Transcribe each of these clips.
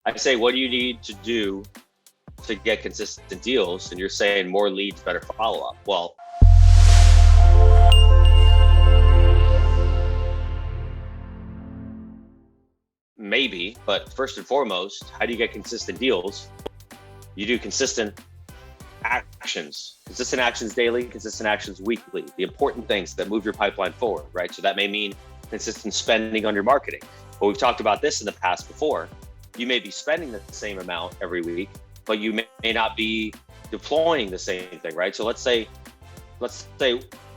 I say, what do you need to do to get consistent deals? And you're saying more leads, better follow up. Well, maybe, but first and foremost, how do you get consistent deals? You do consistent actions daily, consistent actions weekly, the important things that move your pipeline forward, right? So that may mean consistent spending on your marketing. But we've talked about this in the past before. You may be spending the same amount every week, but you may not be deploying the same thing, right? So let's say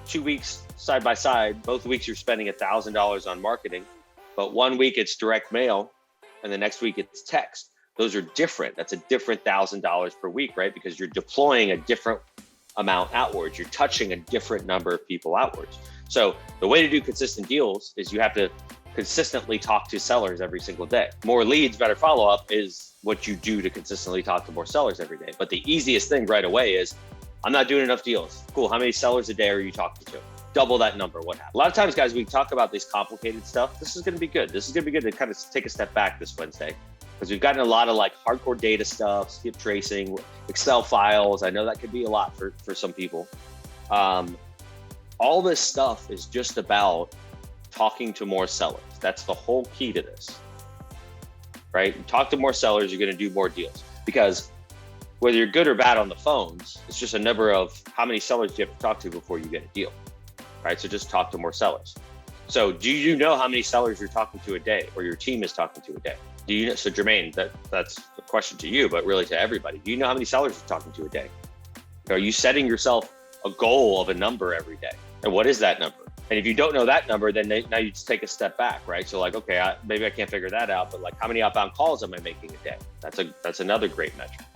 2 weeks side by side, both weeks you're spending $1,000 on marketing, but 1 week it's direct mail and the next week it's text. Those are different. That's a different $1,000 per week, right? Because you're deploying a different amount outwards. You're touching a different number of people outwards. So the way to do consistent deals is you have to consistently talk to sellers every single day. More leads, better follow-up is what you do to consistently talk to more sellers every day. But the easiest thing right away is, I'm not doing enough deals. Cool, how many sellers a day are you talking to? Double that number, what happens? A lot of times, guys, we talk about this complicated stuff. This is gonna be good. This is gonna be good to kind of take a step back this Wednesday, because we've gotten a lot of like hardcore data stuff, skip tracing, Excel files. I know that could be a lot for some people. All this stuff is just about talking to more sellers. That's the whole key to this, right? You talk to more sellers, you're gonna do more deals. Because whether you're good or bad on the phones, it's just a number of how many sellers do you have to talk to before you get a deal, right? So just talk to more sellers. So do you know how many sellers you're talking to a day, or your team is talking to a day? Do you know? So Jermaine, that's a question to you, but really to everybody. Do you know how many sellers you're talking to a day? Are you setting yourself a goal of a number every day? And what is that number? And if you don't know that number, then now you just take a step back, right? So like, okay, maybe I can't figure that out, but like, how many outbound calls am I making a day? That's another great metric.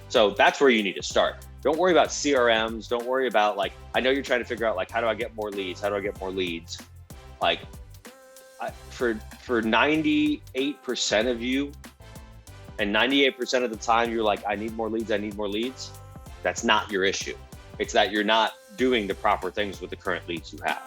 So that's where you need to start. Don't worry about CRMs. Don't worry about like, I know you're trying to figure out like, how do I get more leads? How do I get more leads? Like for 98% of you, and 98% of the time you're like, I need more leads. I need more leads. That's not your issue. It's that you're not doing the proper things with the current leads you have.